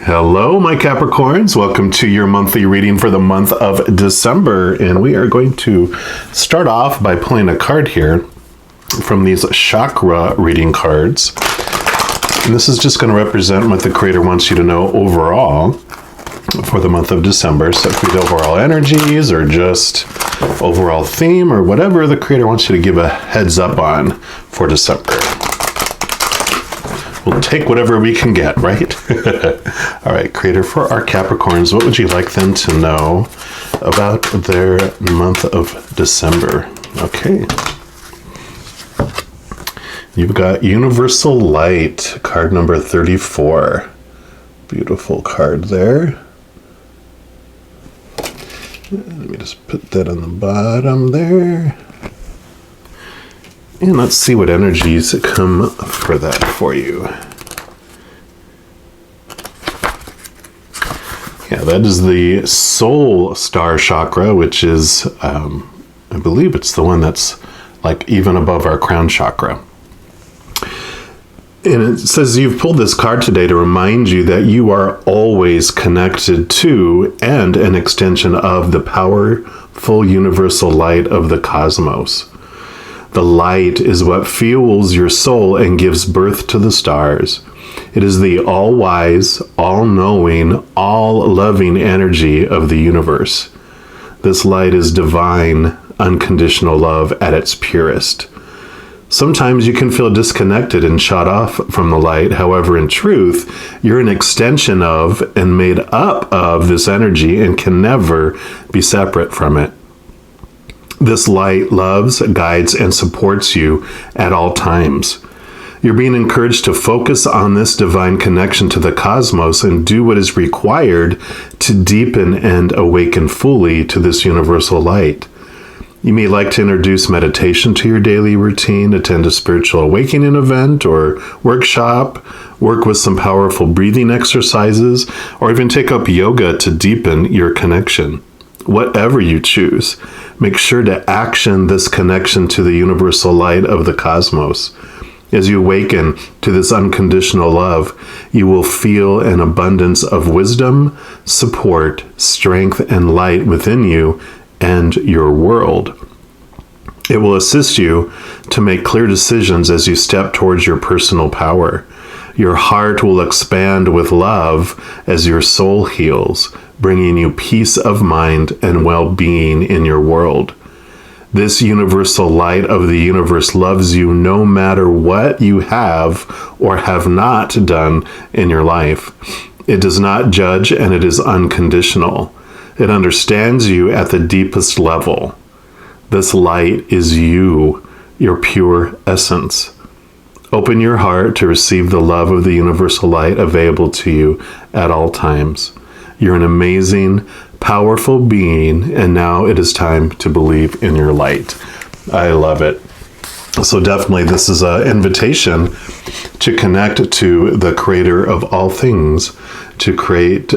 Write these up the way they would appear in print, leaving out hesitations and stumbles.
Hello, my Capricorns. Welcome to your monthly reading for the month of December. And we are going to start off by pulling a card here from these chakra reading cards. And this is just going to represent what the Creator wants you to know overall for the month of December. So it could be overall energies or just overall theme or whatever the Creator wants you to give a heads up on for December. We'll take whatever we can get, right? All right, Creator, for our Capricorns, what would you like them to know about their month of December? Okay. You've got Universal Light, card number 34. Beautiful card there. Let me just put that on the bottom there. And let's see what energies come for that for you. Yeah, that is the Soul Star Chakra, which is, I believe it's the one that's like even above our crown chakra. And it says you've pulled this card today to remind you that you are always connected to and an extension of the powerful universal light of the cosmos. The light is what fuels your soul and gives birth to the stars. It is the all-wise, all-knowing, all-loving energy of the universe. This light is divine, unconditional love at its purest. Sometimes you can feel disconnected and shut off from the light. However, in truth, you're an extension of and made up of this energy and can never be separate from it. This light loves, guides, and supports you at all times. You're being encouraged to focus on this divine connection to the cosmos and do what is required to deepen and awaken fully to this universal light. You may like to introduce meditation to your daily routine, attend a spiritual awakening event or workshop, work with some powerful breathing exercises, or even take up yoga to deepen your connection. Whatever you choose, make sure to action this connection to the universal light of the cosmos. As you awaken to this unconditional love, you will feel an abundance of wisdom, support, strength, and light within you and your world. It will assist you to make clear decisions as you step towards your personal power. Your heart will expand with love as your soul heals, bringing you peace of mind and well-being in your world. This universal light of the universe loves you no matter what you have or have not done in your life. It does not judge, and it is unconditional. It understands you at the deepest level. This light is you, your pure essence. Open your heart to receive the love of the universal light available to you at all times. You're an amazing, powerful being, and now it is time to believe in your light. I love it. So definitely this is an invitation to connect to the Creator of all things, to connect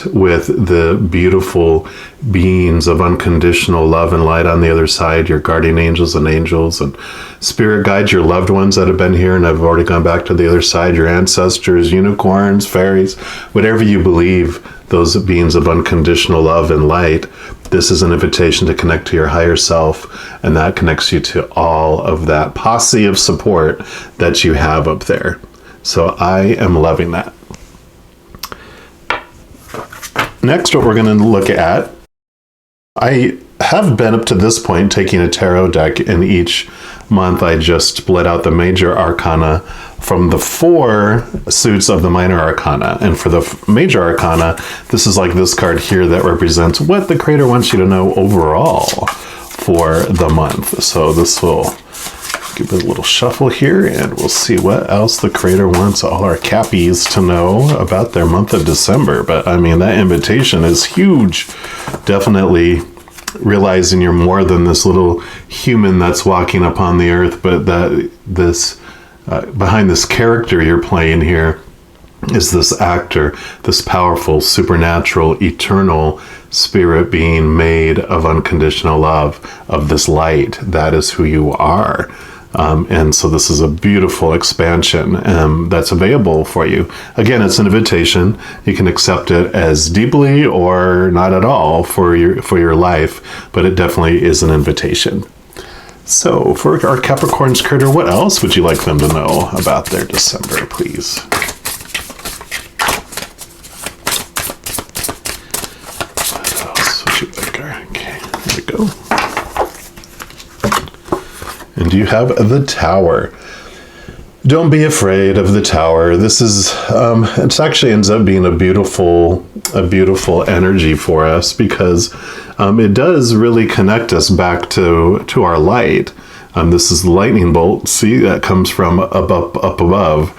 with the beautiful beings of unconditional love and light on the other side, your guardian angels and spirit guides, your loved ones that have been here and have already gone back to the other side, your ancestors, unicorns, fairies, whatever you believe, those beings of unconditional love and light. This is an invitation to connect to your higher self, and that connects you to all of that posse of support that you have up there. So I am loving that. Next, what we're going to look at, I have been up to this point taking a tarot deck in each month. I just split out the major arcana from the 4 suits of the minor arcana. And for the major arcana, this is like this card here that represents what the Creator wants you to know overall for the month. So this will give it a little shuffle here, and we'll see what else the Creator wants all our Cappies to know about their month of December. But I mean, that invitation is huge. Definitely realizing you're more than this little human that's walking upon the earth, but that this behind this character you're playing here is this actor, this powerful, supernatural, eternal spirit being made of unconditional love, of this light. That is who you are. And so this is a beautiful expansion that's available for you. Again, it's an invitation. You can accept it as deeply or not at all for your life, but it definitely is an invitation. So for our Capricorn's critter, what else would you like them to know about their December, please? What else would you like? Okay, here we go. And you have the Tower. Don't be afraid of the Tower. This is, it actually ends up being a beautiful energy for us, because it does really connect us back to our light. This is the lightning bolt, see, that comes from up above.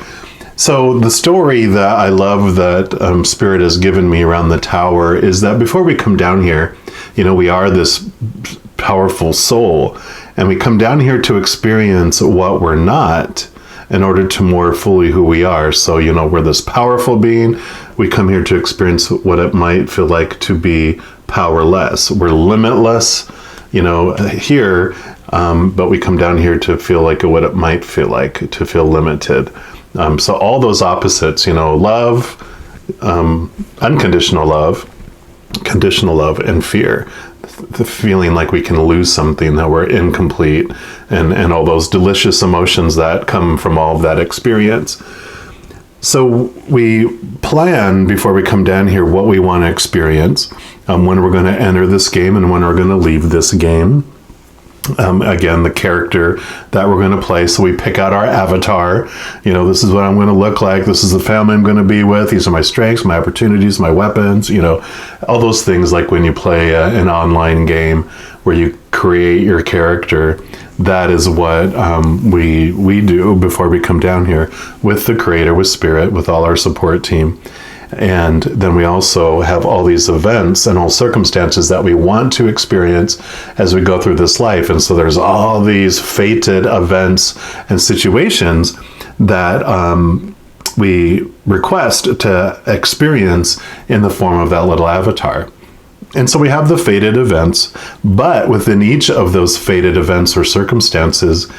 So the story that I love that Spirit has given me around the Tower is that before we come down here, we are this powerful soul, and we come down here to experience what we're not in order to more fully who we are. So, we're this powerful being. We come here to experience what it might feel like to be powerless. We're limitless, here, but we come down here to feel like what it might feel like to feel limited. So all those opposites, love, unconditional love, conditional love, and fear. The feeling like we can lose something, that we're incomplete, and all those delicious emotions that come from all of that experience. So we plan before we come down here what we want to experience, when we're going to enter this game and when we're going to leave this game. Again, the character that we're going to play. So we pick out our avatar. This is what I'm going to look like. This is the family I'm going to be with. These are my strengths, my opportunities, my weapons, all those things, like when you play an online game where you create your character. That is what we do before we come down here with the Creator, with Spirit, with all our support team. And then we also have all these events and all circumstances that we want to experience as we go through this life. And so there's all these fated events and situations that we request to experience in the form of that little avatar. And so we have the fated events, but within each of those fated events or circumstances,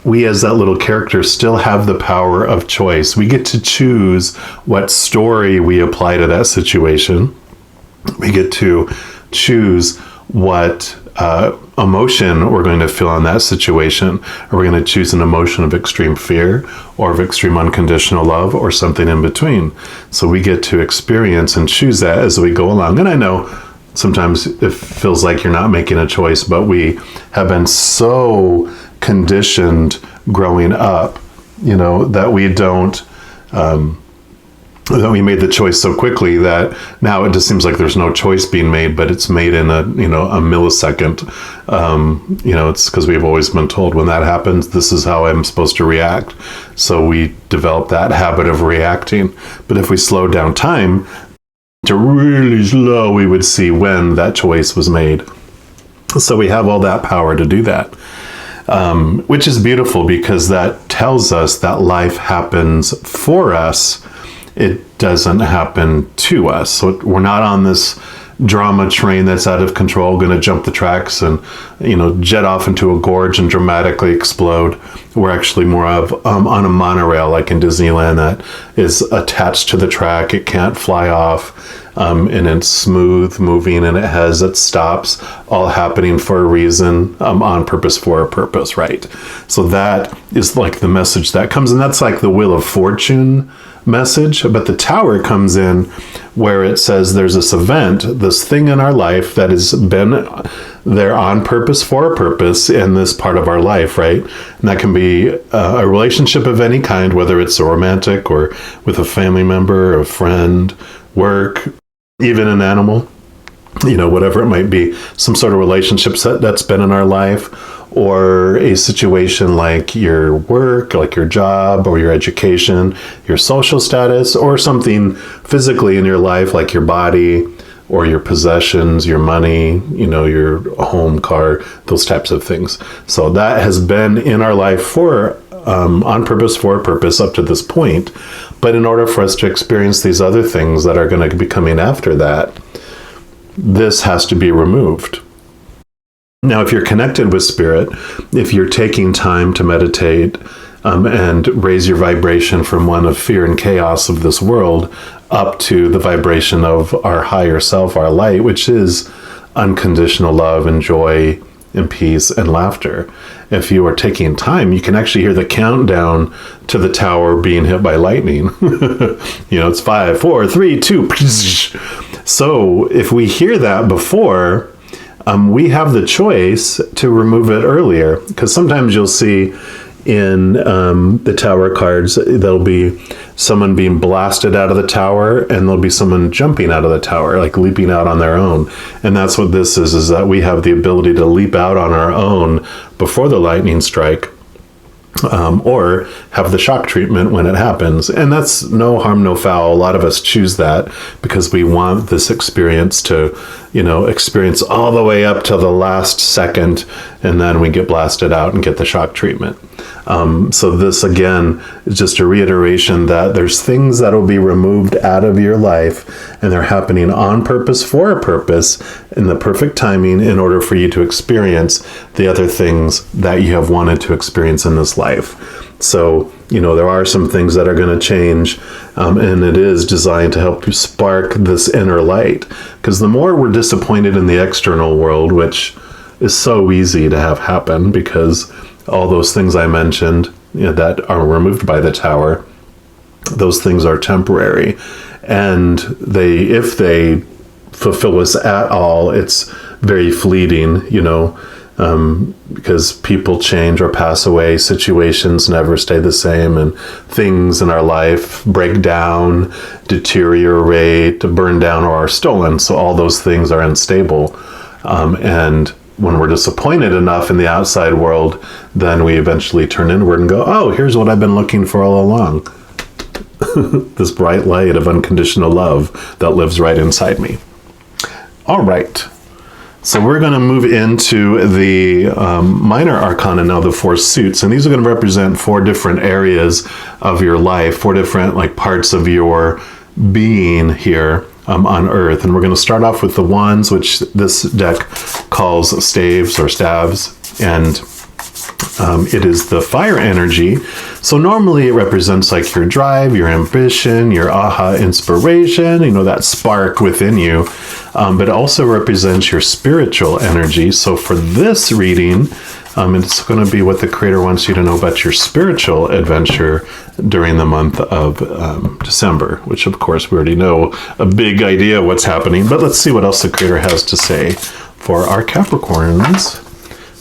we as that little character still have the power of choice. We get to choose what story we apply to that situation. We get to choose what emotion we're going to feel in that situation. Are we going to choose an emotion of extreme fear, or of extreme unconditional love, or something in between? So we get to experience and choose that as we go along. And I know sometimes it feels like you're not making a choice, but we have been so conditioned growing up, that we don't, that we made the choice so quickly that now it just seems like there's no choice being made, but it's made in a millisecond. It's because we've always been told when that happens, this is how I'm supposed to react. So we develop that habit of reacting. But if we slow down time to really slow, we would see when that choice was made. So we have all that power to do that. Which is beautiful, because that tells us that life happens for us. It doesn't happen to us. So we're not on this drama train that's out of control, going to jump the tracks and, jet off into a gorge and dramatically explode. We're actually more of on a monorail, like in Disneyland, that is attached to the track. It can't fly off. And it's smooth moving, and it has its stops, all happening for a reason, on purpose, for a purpose, right? So that is like the message that comes, and that's like the Wheel of Fortune message. But the Tower comes in where it says there's this event, this thing in our life that has been there on purpose, for a purpose in this part of our life, right? And that can be a relationship of any kind, whether it's a romantic or with a family member, a friend, work, even an animal, whatever it might be, some sort of relationship that's been in our life, or a situation like your work, like your job or your education, your social status, or something physically in your life, like your body or your possessions, your money, your home, car, those types of things. So that has been in our life for on purpose, for a purpose up to this point. But in order for us to experience these other things that are going to be coming after that, this has to be removed. Now, if you're connected with spirit, if you're taking time to meditate and raise your vibration from one of fear and chaos of this world up to the vibration of our higher self, our light, which is unconditional love and joy and peace and laughter. If you are taking time, you can actually hear the countdown to the tower being hit by lightning. It's 5, 4, 3, 2. So if we hear that before, we have the choice to remove it earlier, because sometimes you'll see in the tower cards, there'll be someone being blasted out of the tower, and there'll be someone jumping out of the tower, like leaping out on their own. And that's what this is that we have the ability to leap out on our own before the lightning strike, or have the shock treatment when it happens. And that's no harm, no foul. A lot of us choose that because we want this experience to, experience all the way up to the last second, and then we get blasted out and get the shock treatment. So this, again, is just a reiteration that there's things that will be removed out of your life, and they're happening on purpose for a purpose in the perfect timing in order for you to experience the other things that you have wanted to experience in this life. So, there are some things that are going to change, and it is designed to help you spark this inner light. Because the more we're disappointed in the external world, which is so easy to have happen because all those things I mentioned that are removed by the tower, those things are temporary. And if they fulfill us at all, it's very fleeting, because people change or pass away, situations never stay the same, and things in our life break down, deteriorate, burn down, or are stolen. So all those things are unstable. And when we're disappointed enough in the outside world, then we eventually turn inward and go, oh, here's what I've been looking for all along. This bright light of unconditional love that lives right inside me. All right. So we're going to move into the minor arcana now, the 4 suits. And these are going to represent 4 different areas of your life, 4 different parts of your being here on Earth. And we're going to start off with the wands, which this deck calls staves or staves. And it is the fire energy. So normally it represents your drive, your ambition, your aha inspiration, that spark within you. But it also represents your spiritual energy. So for this reading, it's going to be what the creator wants you to know about your spiritual adventure during the month of December, which of course we already know a big idea of what's happening. But let's see what else the creator has to say for our Capricorns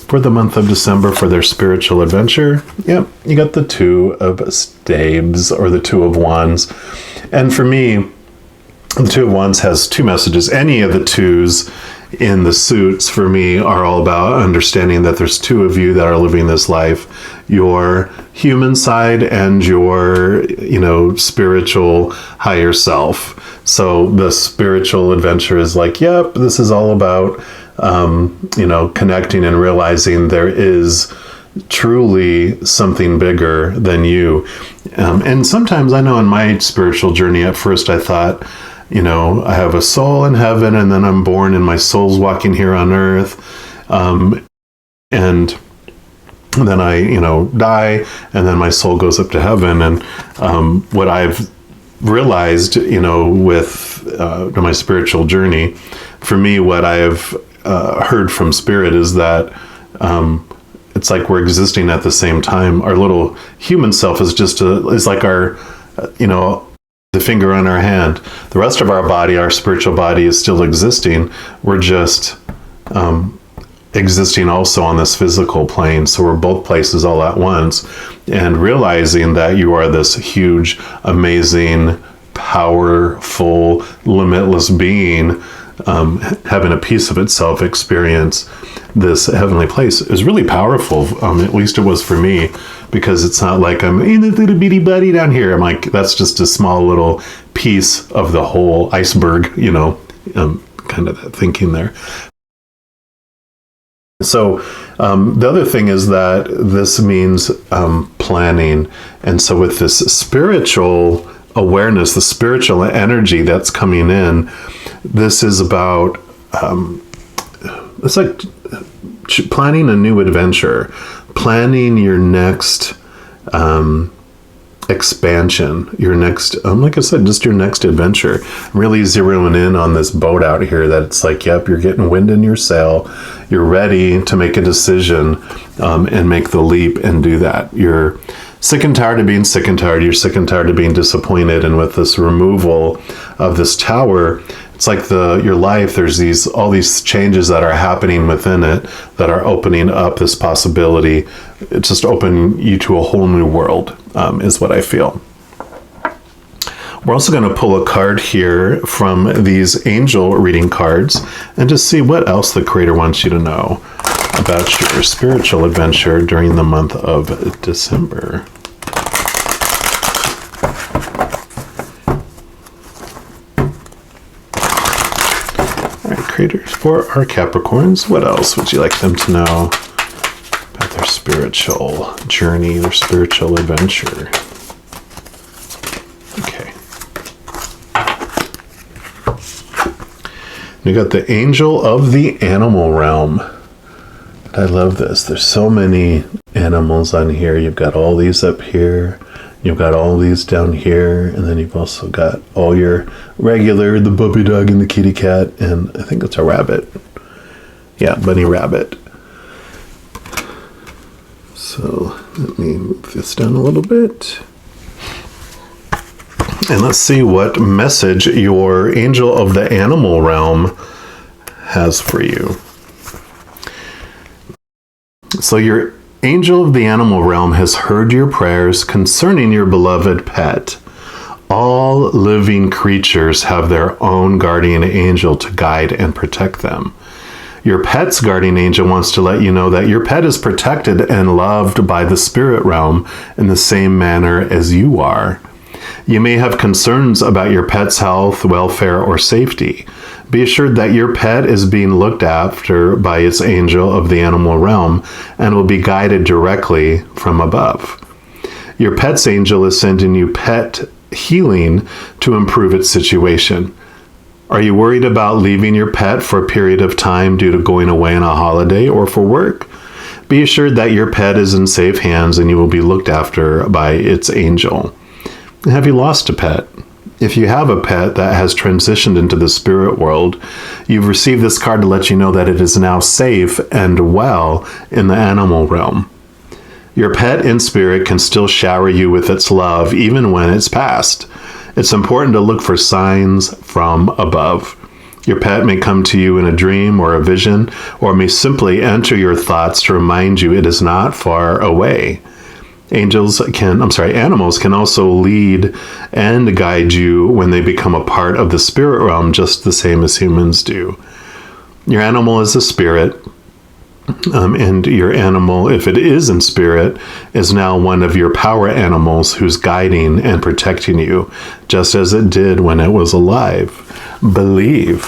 for the month of December for their spiritual adventure. Yep, you got the 2 of staves, or the 2 of wands. And for me, the 2 of wands has 2 messages. Any of the 2s in the suits for me are all about understanding that there's 2 of you that are living this life, your human side and your, spiritual higher self. So the spiritual adventure is yep, this is all about connecting and realizing there is truly something bigger than you. And sometimes I know in my spiritual journey, at first I thought, I have a soul in heaven, and then I'm born and my soul's walking here on earth. And then I, die, and then my soul goes up to heaven. And what I've realized, with my spiritual journey, for me, what I've heard from spirit is that it's like we're existing at the same time. Our little human self is is like our, the finger on our hand. The rest of our body, our spiritual body, is still existing. We're just existing also on this physical plane. So we're both places all at once, and realizing that you are this huge, amazing, powerful, limitless being, having a piece of itself experience this heavenly place is really powerful. At least it was for me, because it's not like I'm in a little bitty buddy down here. I'm like, that's just a small little piece of the whole iceberg, kind of that thinking there. So the other thing is that this means planning. And so with this spiritual awareness, the spiritual energy that's coming in, this is about, it's like planning a new adventure, planning your next expansion, your next, like I said, just your next adventure. Really zeroing in on this boat out here that it's like, yep, you're getting wind in your sail. You're ready to make a decision and make the leap and do that. You're sick and tired of being sick and tired. You're sick and tired of being disappointed. And with this removal of this tower, it's like your life, there's all these changes that are happening within it that are opening up this possibility. It's just opening you to a whole new world, is what I feel. We're also going to pull a card here from these angel reading cards and just see what else the Creator wants you to know about your spiritual adventure during the month of December. Creators for our Capricorns, what else would you like them to know about their spiritual journey, their spiritual adventure? Okay. We got the Angel of the Animal Realm. I love this. There's so many animals on here. You've got all these up here. You've got all these down here, and then you've also got all your regular, the puppy dog and the kitty cat, and I think it's a rabbit. Yeah, bunny rabbit. So let me move this down a little bit. And let's see what message your Angel of the Animal Realm has for you. So your Angel of the Animal Realm has heard your prayers concerning your beloved pet. All living creatures have their own guardian angel to guide and protect them. Your pet's guardian angel wants to let you know that your pet is protected and loved by the spirit realm in the same manner as you are. You may have concerns about your pet's health, welfare, or safety. Be assured that your pet is being looked after by its angel of the animal realm and will be guided directly from above. Your pet's angel is sending you pet healing to improve its situation. Are you worried about leaving your pet for a period of time due to going away on a holiday or for work? Be assured that your pet is in safe hands and you will be looked after by its angel. Have you lost a pet? If you have a pet that has transitioned into the spirit world, you've received this card to let you know that it is now safe and well in the animal realm. Your pet in spirit can still shower you with its love even when it's passed. It's important to look for signs from above. Your pet may come to you in a dream or a vision, or may simply enter your thoughts to remind you it is not far away. Animals can also lead and guide you when they become a part of the spirit realm, just the same as humans do. Your animal is a spirit, and your animal, if it is in spirit, is now one of your power animals who's guiding and protecting you, just as it did when it was alive. Believe.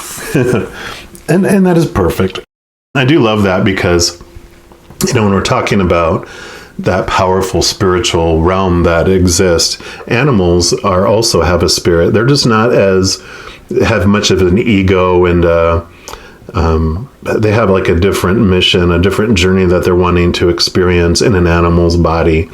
and that is perfect. I do love that because, when we're talking about that powerful spiritual realm that exists, animals also have a spirit. They're just not have much of an ego, and they have like a different mission, a different journey that they're wanting to experience in an animal's body.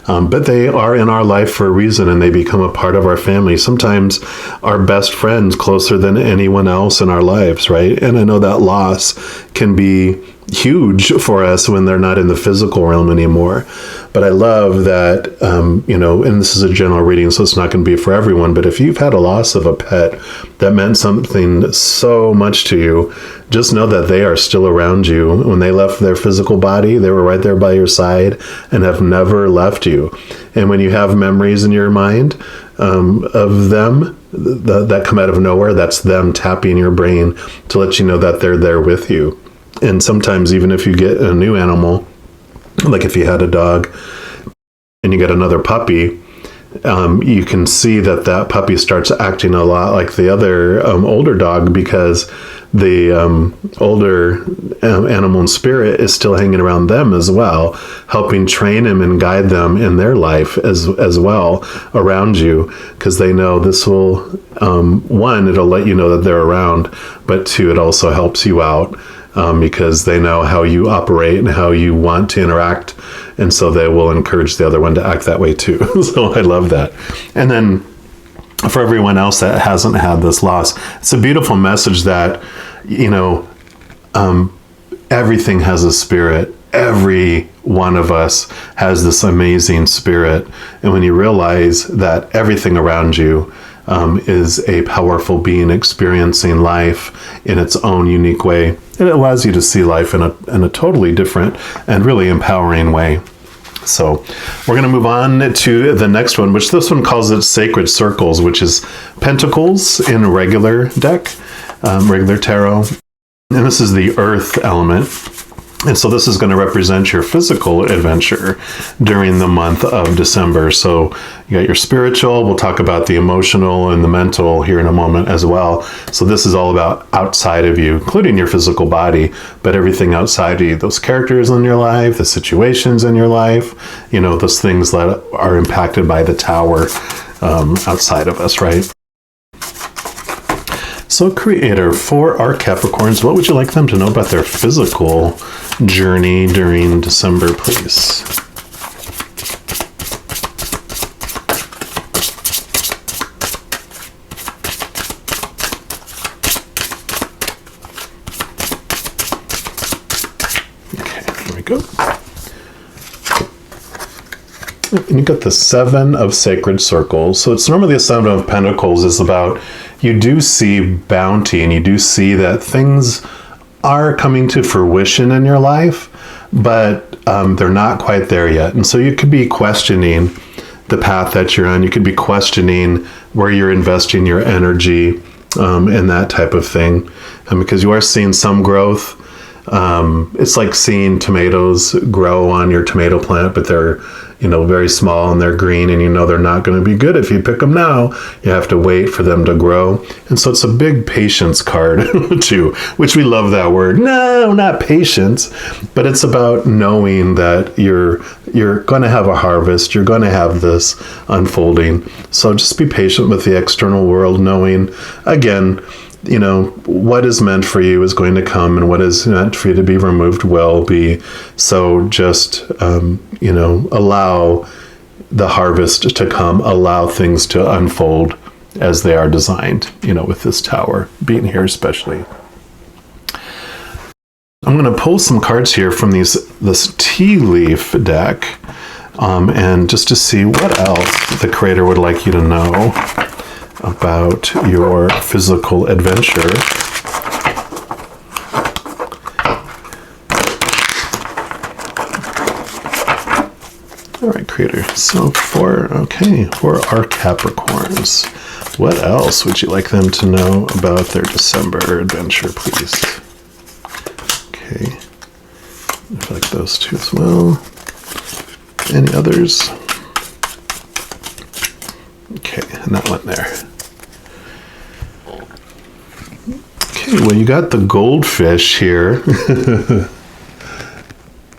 But they are in our life for a reason, and they become a part of our family. Sometimes our best friends, closer than anyone else in our lives, right? And I know that loss can be huge for us when they're not in the physical realm anymore. But I love that, and this is a general reading, so it's not going to be for everyone, but if you've had a loss of a pet that meant something so much to you, just know that they are still around you. When they left their physical body, they were right there by your side and have never left you. And when you have memories in your mind of them that come out of nowhere, that's them tapping your brain to let you know that they're there with you. And sometimes even if you get a new animal, like if you had a dog and you get another puppy, you can see that puppy starts acting a lot like the other older dog, because the older animal in spirit is still hanging around them as well, helping train him and guide them in their life as well around you, because they know this will, one, it'll let you know that they're around, but two, it also helps you out because they know how you operate and how you want to interact. And so they will encourage the other one to act that way too. So I love that. And then for everyone else that hasn't had this loss, it's a beautiful message that, everything has a spirit. Every one of us has this amazing spirit. And when you realize that everything around you is a powerful being experiencing life in its own unique way, it allows you to see life in a totally different and really empowering way. So we're going to move on to the next one, which this one calls it Sacred Circles, which is Pentacles in regular deck, regular tarot. And this is the earth element. And so this is going to represent your physical adventure during the month of December. So you got your spiritual, we'll talk about the emotional and the mental here in a moment as well. So this is all about outside of you, including your physical body, but everything outside of you, those characters in your life, the situations in your life, those things that are impacted by the tower outside of us, right? So Creator, for our Capricorns, what would you like them to know about their physical journey during December, please? Okay, here we go. And you got the Seven of Sacred Circles. So it's normally the Seven of Pentacles is about, you do see bounty and you do see that things are coming to fruition in your life, but they're not quite there yet. And so you could be questioning the path that you're on. You could be questioning where you're investing your energy and that type of thing. Because you are seeing some growth. It's like seeing tomatoes grow on your tomato plant, but they're very small and they're green, and they're not going to be good if you pick them now. You have to wait for them to grow. And so it's a big patience card too, which we love that word. No, not patience, but it's about knowing that you're going to have a harvest. You're going to have this unfolding. So just be patient with the external world, knowing, again, what is meant for you is going to come, and what is meant for you to be removed will be. So just, allow the harvest to come, allow things to unfold as they are designed, with this tower being here especially. I'm going to pull some cards here from this tea leaf deck, and just to see what else the Creator would like you to know about your physical adventure. All right, Creator. So for our Capricorns, what else would you like them to know about their December adventure, please? Okay. I like those two as well. Any others? Okay, and that one there. Okay, well, you got the goldfish here.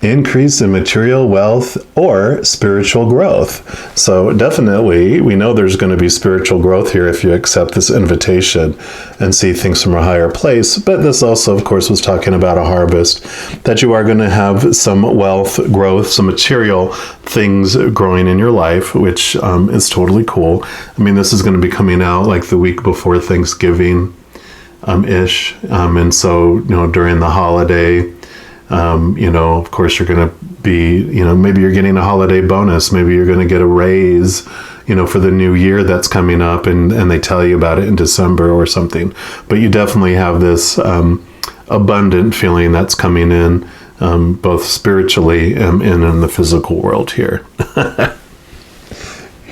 Increase in material wealth or spiritual growth. So definitely, we know there's going to be spiritual growth here if you accept this invitation and see things from a higher place. But this also, of course, was talking about a harvest, that you are going to have some wealth growth, some material things growing in your life, which is totally cool. I mean, this is going to be coming out like the week before Thanksgiving ish. And so, during the holiday, of course, you're going to be, maybe you're getting a holiday bonus. Maybe you're going to get a raise, for the new year that's coming up, and they tell you about it in December or something. But you definitely have this abundant feeling that's coming in, both spiritually and in the physical world here.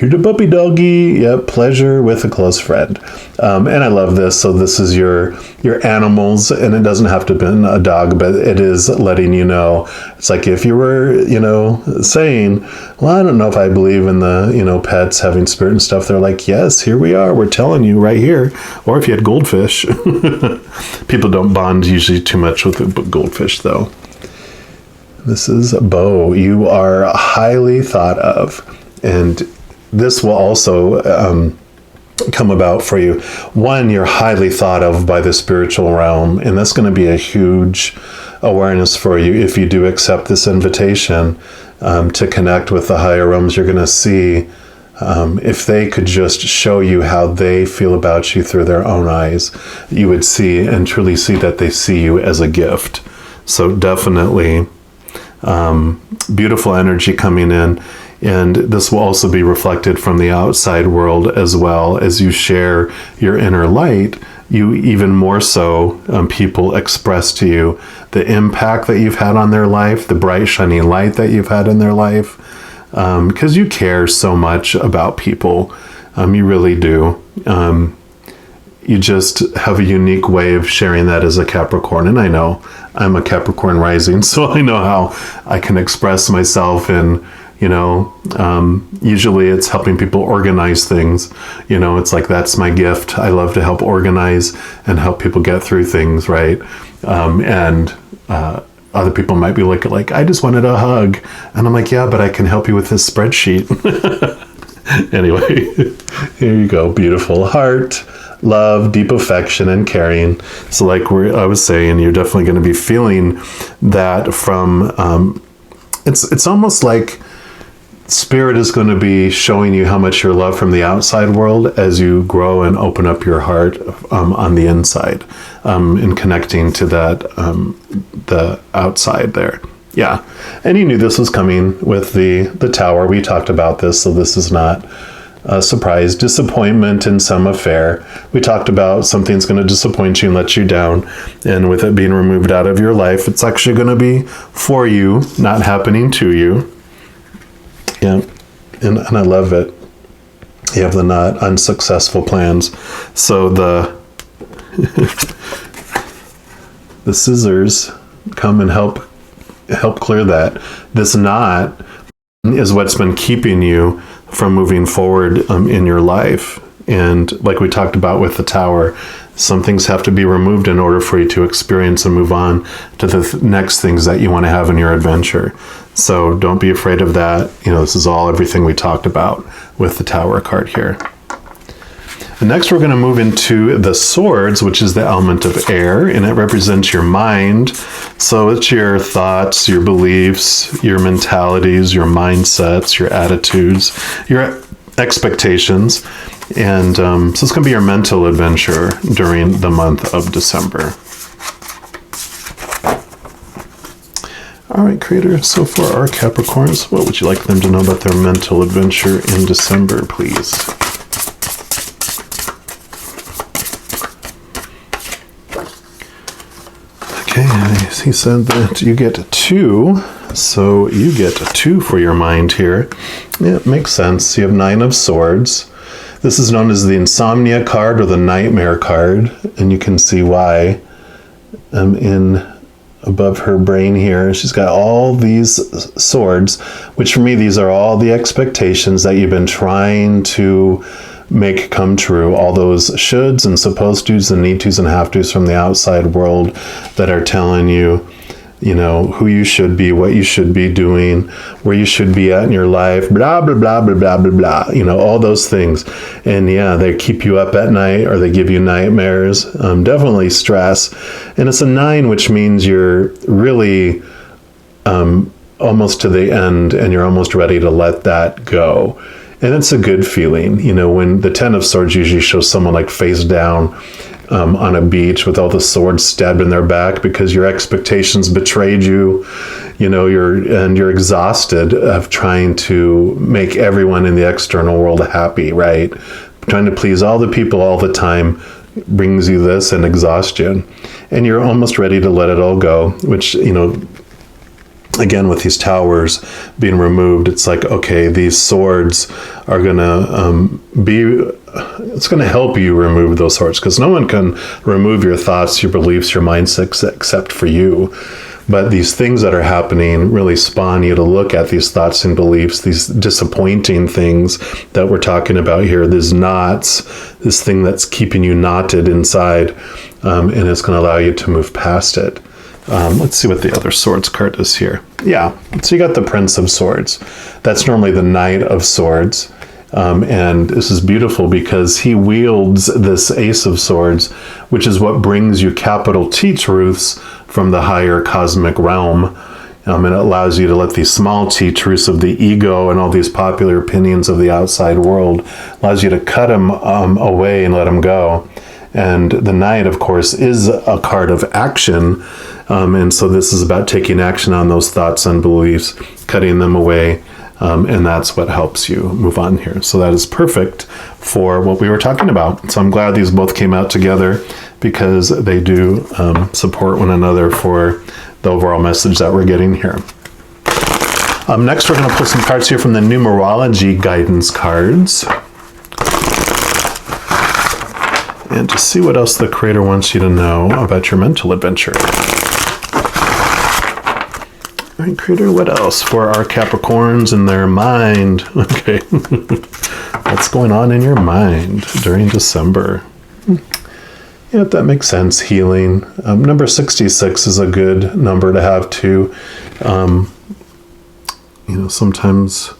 You're the puppy doggy. Yep, pleasure with a close friend. And I love this. So this is your animals, and it doesn't have to be a dog, but it is letting you know. It's like if you were, saying, well, I don't know if I believe in the, pets having spirit and stuff. They're like, yes, here we are. We're telling you right here. Or if you had goldfish. People don't bond usually too much with the goldfish, though. This is Bo. You are highly thought of, and this will also come about for you. One, you're highly thought of by the spiritual realm, and that's going to be a huge awareness for you if you do accept this invitation to connect with the higher realms. You're going to see if they could just show you how they feel about you through their own eyes, you would see and truly see that they see you as a gift. So definitely beautiful energy coming in. And this will also be reflected from the outside world as well. As you share your inner light, you even more so, people express to you the impact that you've had on their life, the bright, shining light that you've had in their life, because you care so much about people. You really do. You just have a unique way of sharing that as a Capricorn. And I know I'm a Capricorn rising, so I know how I can express myself in, usually it's helping people organize things. It's like, that's my gift. I love to help organize and help people get through things, right? Other people might be looking like, I just wanted a hug. And I'm like, yeah, but I can help you with this spreadsheet. Anyway, here you go. Beautiful heart, love, deep affection, and caring. So like I was saying, you're definitely going to be feeling that from, it's almost like Spirit is going to be showing you how much you love from the outside world as you grow and open up your heart on the inside, and connecting to that, the outside there. Yeah. And you knew this was coming with the Tower. We talked about this, so this is not a surprise. Disappointment in some affair. We talked about something's going to disappoint you and let you down. And with it being removed out of your life, it's actually going to be for you, not happening to you. Yeah, and I love it. You have the not unsuccessful plans. So the scissors come and help clear that. This knot is what's been keeping you from moving forward in your life. And like we talked about with the Tower, some things have to be removed in order for you to experience and move on to the next things that you want to have in your adventure. So don't be afraid of that. This is everything we talked about with the Tower card here. And next, we're going to move into the Swords, which is the element of air, and it represents your mind. So it's your thoughts, your beliefs, your mentalities, your mindsets, your attitudes, your expectations. And so it's going to be your mental adventure during the month of December. All right, Creator, so for our Capricorns, what would you like them to know about their mental adventure in December, please? Okay, he said that you get 2, so you get 2 for your mind here. Yeah, it makes sense. You have 9 of Swords. This is known as the Insomnia card or the Nightmare card, and you can see why. Above her brain here, she's got all these swords, which for me, these are all the expectations that you've been trying to make come true. All those shoulds and supposed tos and need tos and have tos from the outside world that are telling you, who you should be, what you should be doing, where you should be at in your life, blah, blah, blah, blah, blah, blah, blah, all those things. And yeah, they keep you up at night or they give you nightmares, definitely stress. And it's a 9, which means you're really almost to the end and you're almost ready to let that go. And it's a good feeling, when the 10 of Swords usually shows someone like face down on a beach with all the swords stabbed in their back because your expectations betrayed you, you're exhausted of trying to make everyone in the external world happy, right? Trying to please all the people all the time brings you this and exhaustion. And you're almost ready to let it all go, which, again, with these towers being removed, it's like, okay, these swords are going to it's going to help you remove those swords, because no one can remove your thoughts, your beliefs, your mindsets except for you. But these things that are happening really spawn you to look at these thoughts and beliefs, these disappointing things that we're talking about here, these knots, this thing that's keeping you knotted inside, and it's going to allow you to move past it. Let's see what the other Swords card is here. Yeah, so you got the Prince of Swords. That's normally the Knight of Swords. And this is beautiful because he wields this Ace of Swords, which is what brings you capital T truths from the higher cosmic realm. And it allows you to let these small t truths of the ego and all these popular opinions of the outside world, allows you to cut them away and let them go. And the Knight, of course, is a card of action. And so this is about taking action on those thoughts and beliefs, cutting them away. And that's what helps you move on here. So that is perfect for what we were talking about. So I'm glad these both came out together because they do support one another for the overall message that we're getting here. Next, we're going to pull some cards here from the numerology guidance cards. And to see what else the Creator wants you to know about your mental adventure. All right, Creator, what else for our Capricorns and their mind? Okay. What's going on in your mind during December? Yeah, that makes sense. Healing. Number 66 is a good number to have too. Sometimes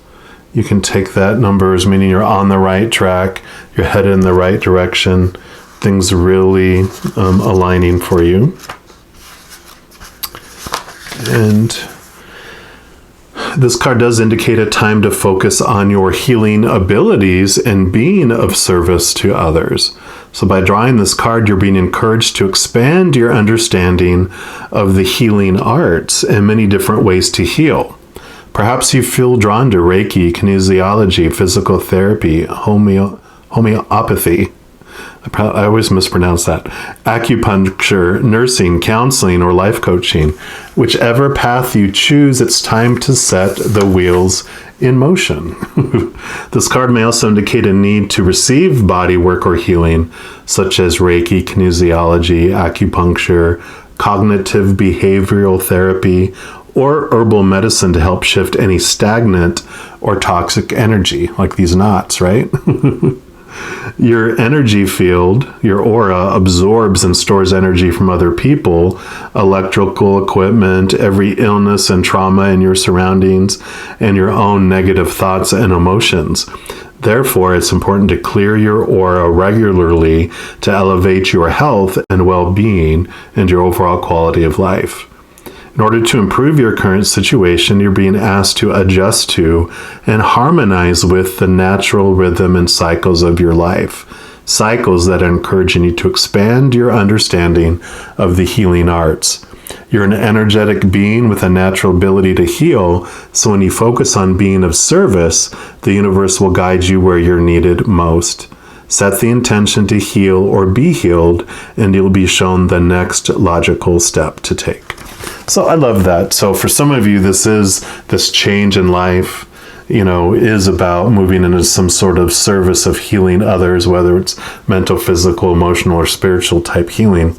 you can take that number as meaning you're on the right track, you're headed in the right direction, things really aligning for you. And this card does indicate a time to focus on your healing abilities and being of service to others. So by drawing this card, you're being encouraged to expand your understanding of the healing arts and many different ways to heal. Perhaps you feel drawn to Reiki, kinesiology, physical therapy, homeopathy. I always mispronounce that. Acupuncture, nursing, counseling, or life coaching. Whichever path you choose, it's time to set the wheels in motion. This card may also indicate a need to receive body work or healing, such as Reiki, kinesiology, acupuncture, cognitive behavioral therapy, or herbal medicine to help shift any stagnant or toxic energy, like these knots, right? Your energy field, your aura, absorbs and stores energy from other people, electrical equipment, every illness and trauma in your surroundings, and your own negative thoughts and emotions. Therefore, it's important to clear your aura regularly to elevate your health and well-being and your overall quality of life. In order to improve your current situation, you're being asked to adjust to and harmonize with the natural rhythm and cycles of your life. Cycles that are encouraging you to expand your understanding of the healing arts. You're an energetic being with a natural ability to heal, so when you focus on being of service, the universe will guide you where you're needed most. Set the intention to heal or be healed, and you'll be shown the next logical step to take. So I love that. So for some of you, this change in life, is about moving into some sort of service of healing others, whether it's mental, physical, emotional, or spiritual type healing.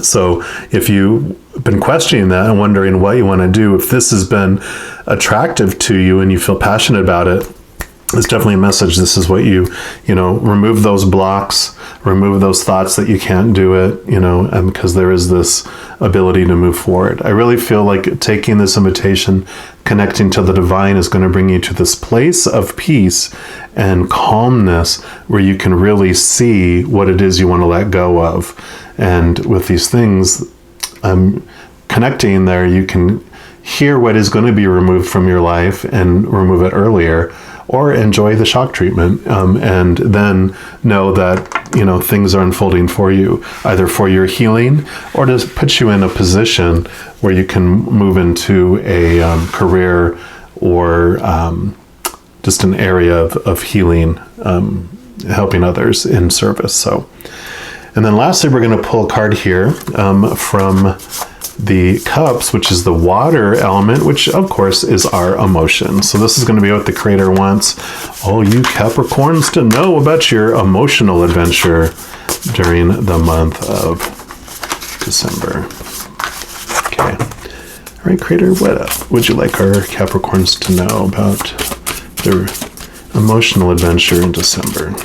So if you've been questioning that and wondering what you want to do, if this has been attractive to you and you feel passionate about it, it's definitely a message. This is what you remove those blocks, remove those thoughts that you can't do it, and because there is this ability to move forward. I really feel like taking this invitation, connecting to the divine, is going to bring you to this place of peace and calmness where you can really see what it is you want to let go of. And with these things, connecting there, you can hear what is going to be removed from your life and remove it earlier, or enjoy the shock treatment, and then know that things are unfolding for you, either for your healing or to put you in a position where you can move into a career or just an area of healing, helping others in service. So, and then lastly, we're going to pull a card here from the cups, which is the water element, which of course is our emotion. So this is going to be what the Creator wants all you Capricorns to know about your emotional adventure during the month of December. Okay. All right, Creator, what would you like our Capricorns to know about their emotional adventure in December?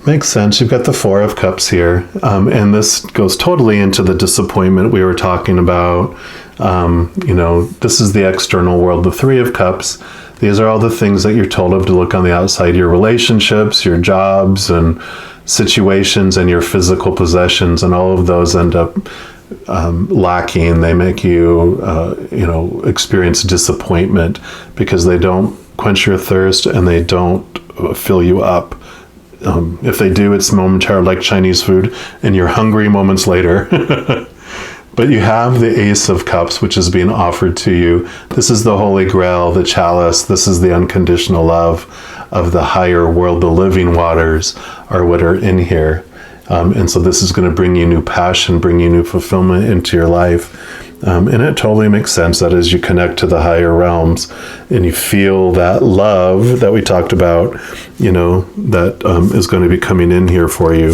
Makes sense. You've got the Four of Cups here. And this goes totally into the disappointment we were talking about. This is the external world. The Three of Cups, these are all the things that you're told of to look on the outside. Your relationships, your jobs and situations, and your physical possessions. And all of those end up lacking. They make you, experience disappointment because they don't quench your thirst and they don't fill you up. If they do, it's momentary, like Chinese food, and you're hungry moments later. But you have the Ace of Cups, which is being offered to you. This is the Holy Grail, the chalice. This is the unconditional love of the higher world. The living waters are what are in here. And so this is going to bring you new passion, bring you new fulfillment into your life. And it totally makes sense that as you connect to the higher realms and you feel that love that we talked about, that is going to be coming in here for you,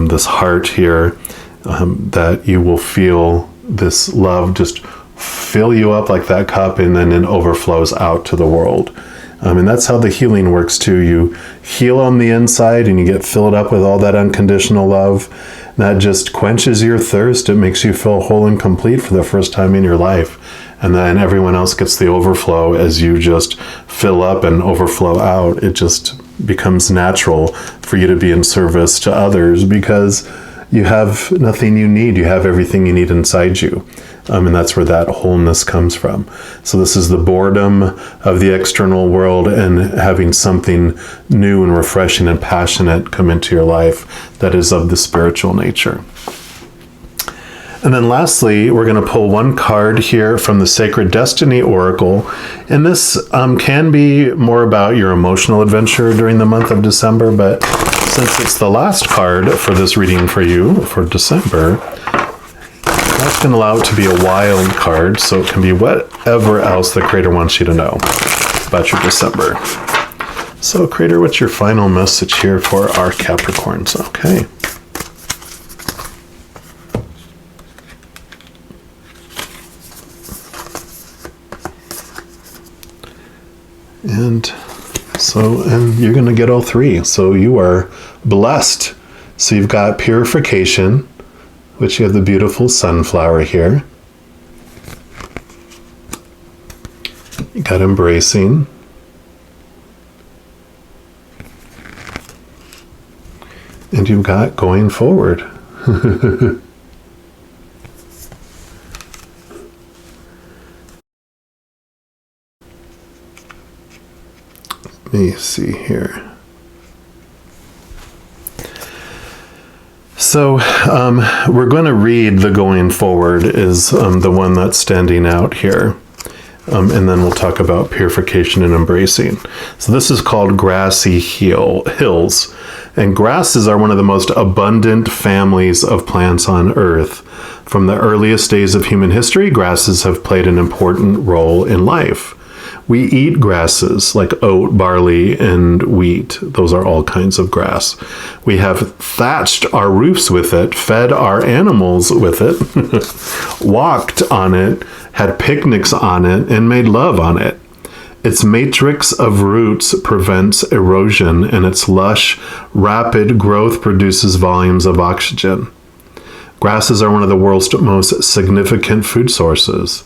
this heart here, that you will feel this love just fill you up like that cup, and then it overflows out to the world. And that's how the healing works too. You heal on the inside and you get filled up with all that unconditional love. That just quenches your thirst. It makes you feel whole and complete for the first time in your life. And then everyone else gets the overflow as you just fill up and overflow out. It just becomes natural for you to be in service to others because you have nothing you need. You have everything you need inside you. And that's where that wholeness comes from. So this is the boredom of the external world and having something new and refreshing and passionate come into your life that is of the spiritual nature. And then lastly, we're going to pull one card here from the Sacred Destiny Oracle. And this can be more about your emotional adventure during the month of December. But since it's the last card for this reading for you for December, that's going to allow it to be a wild card, so it can be whatever else the Creator wants you to know about your December. So, Creator, what's your final message here for our Capricorns? Okay. And you're going to get all three. So you are blessed. So you've got purification, which you have the beautiful sunflower here. You got embracing. And you've got going forward. Let me see here. So we're going to read the going forward is the one that's standing out here. And then we'll talk about purification and embracing. So this is called grassy hills. And grasses are one of the most abundant families of plants on Earth. From the earliest days of human history, grasses have played an important role in life. We eat grasses like oat, barley, and wheat. Those are all kinds of grass. We have thatched our roofs with it, fed our animals with it, walked on it, had picnics on it, and made love on it. Its matrix of roots prevents erosion, and its lush, rapid growth produces volumes of oxygen. Grasses are one of the world's most significant food sources.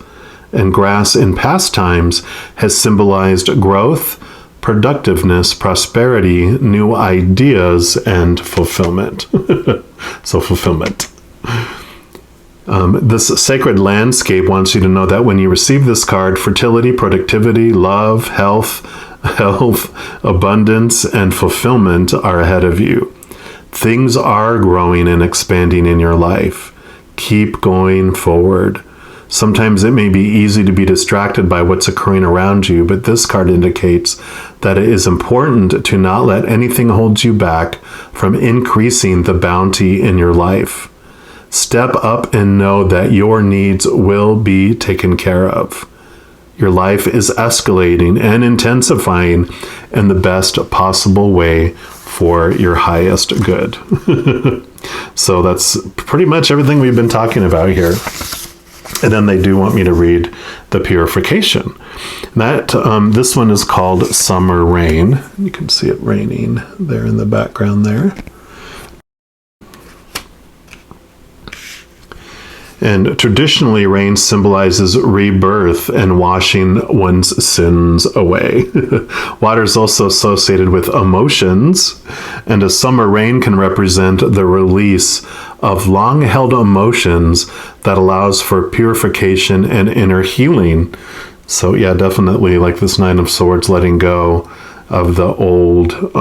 And grass in past times has symbolized growth, productiveness, prosperity, new ideas, and fulfillment. So fulfillment. This sacred landscape wants you to know that when you receive this card, fertility, productivity, love, health, abundance, and fulfillment are ahead of you. Things are growing and expanding in your life. Keep going forward. Sometimes it may be easy to be distracted by what's occurring around you, but this card indicates that it is important to not let anything hold you back from increasing the bounty in your life. Step up and know that your needs will be taken care of. Your life is escalating and intensifying in the best possible way for your highest good. So that's pretty much everything we've been talking about here. And then they do want me to read the purification. That this one is called Summer Rain. You can see it raining there in the background there. And traditionally, rain symbolizes rebirth and washing one's sins away. Water is also associated with emotions, and a summer rain can represent the release of long-held emotions that allows for purification and inner healing. So yeah, definitely like this Nine of Swords, letting go of the old,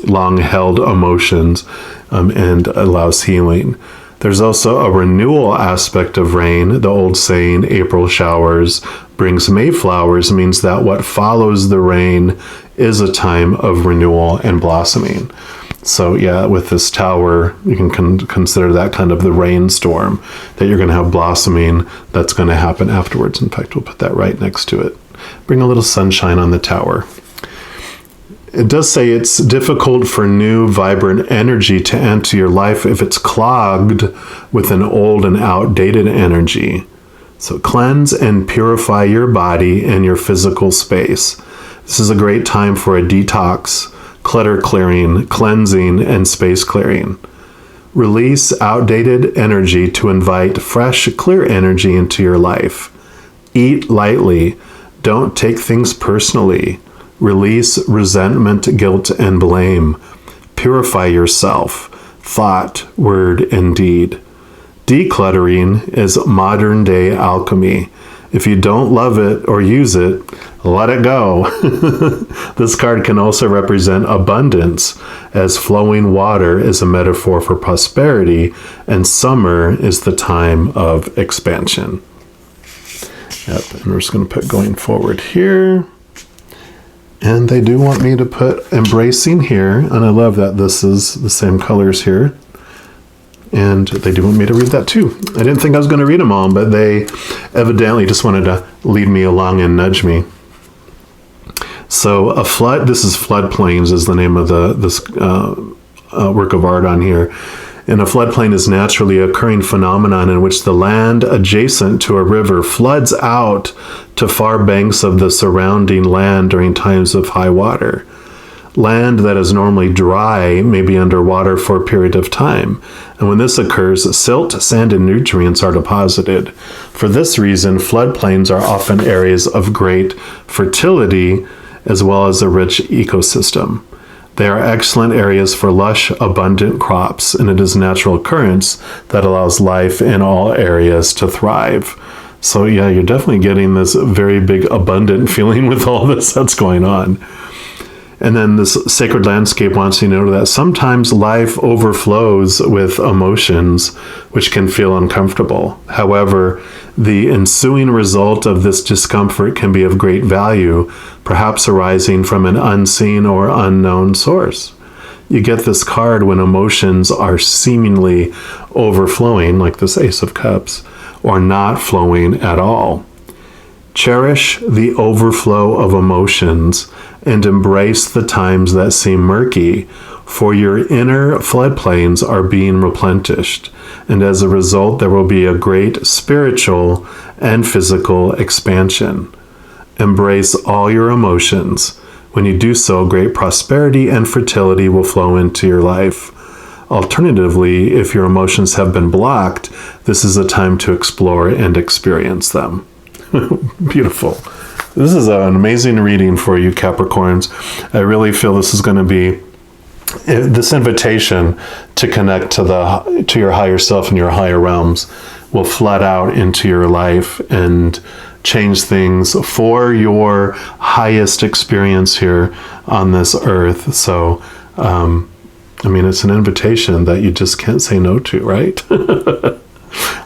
long-held emotions, and allows healing. There's also a renewal aspect of rain. The old saying, April showers brings May flowers, means that what follows the rain is a time of renewal and blossoming. So yeah, with this tower, you can consider that kind of the rainstorm, that you're going to have blossoming that's going to happen afterwards. In fact, we'll put that right next to it. Bring a little sunshine on the tower. It does say it's difficult for new, vibrant energy to enter your life if it's clogged with an old and outdated energy. So cleanse and purify your body and your physical space. This is a great time for a detox, clutter clearing, cleansing, and space clearing. Release outdated energy to invite fresh, clear energy into your life. Eat lightly. Don't take things personally. Release resentment, guilt, and blame. Purify yourself, thought, word, and deed. Decluttering is modern-day alchemy. If you don't love it or use it, let it go. This card can also represent abundance, as flowing water is a metaphor for prosperity, and summer is the time of expansion. Yep, and we're just going to put going forward here. And they do want me to put embracing here, and I love that this is the same colors here. And they do want me to read that too. I didn't think I was going to read them all, but they evidently just wanted to lead me along and nudge me. So a flood, this is floodplains is the name of this work of art on here. And a floodplain is naturally occurring phenomenon in which the land adjacent to a river floods out to far banks of the surrounding land during times of high water. Land that is normally dry may be underwater for a period of time, and when this occurs, silt, sand, and nutrients are deposited. For this reason, floodplains are often areas of great fertility as well as a rich ecosystem. They are excellent areas for lush, abundant crops, and it is a natural occurrence that allows life in all areas to thrive. So yeah, you're definitely getting this very big, abundant feeling with all this that's going on. And then this sacred landscape wants you to know that sometimes life overflows with emotions which can feel uncomfortable. However, the ensuing result of this discomfort can be of great value, perhaps arising from an unseen or unknown source. You get this card when emotions are seemingly overflowing, like this Ace of Cups, or not flowing at all. Cherish the overflow of emotions and embrace the times that seem murky, for your inner floodplains are being replenished, and as a result there will be a great spiritual and physical expansion. Embrace all your emotions. When you do so, great prosperity and fertility will flow into your life. Alternatively, if your emotions have been blocked, this is a time to explore and experience them. Beautiful. This is an amazing reading for you, Capricorns. I really feel this is going to be this invitation to connect to your higher self and your higher realms will flood out into your life and change things for your highest experience here on this earth. So, I mean, it's an invitation that you just can't say no to, right?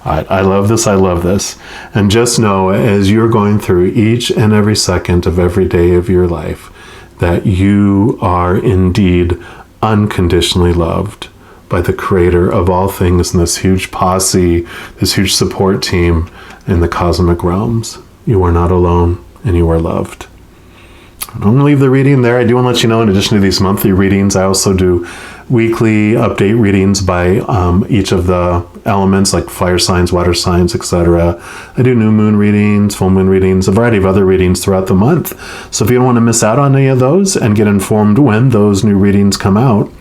I love this. I love this. And just know, as you're going through each and every second of every day of your life, that you are indeed unconditionally loved by the creator of all things in this huge posse, this huge support team in the cosmic realms. You are not alone, and you are loved. I'm going to leave the reading there. I do want to let you know, in addition to these monthly readings, I also do weekly update readings by each of the elements, like fire signs, water signs, etc. I do new moon readings, full moon readings, a variety of other readings throughout the month. So if you don't want to miss out on any of those and get informed when those new readings come out,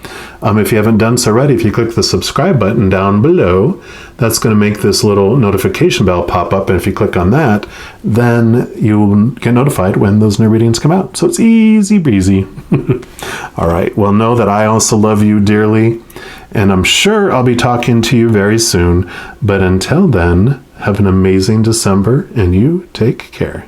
if you haven't done so already, if you click the subscribe button down below, that's going to make this little notification bell pop up. And if you click on that, then you'll get notified when those new readings come out. So it's easy breezy. All right. Well, know that I also love you dearly, and I'm sure I'll be talking to you very soon. But until then, have an amazing December, and you take care.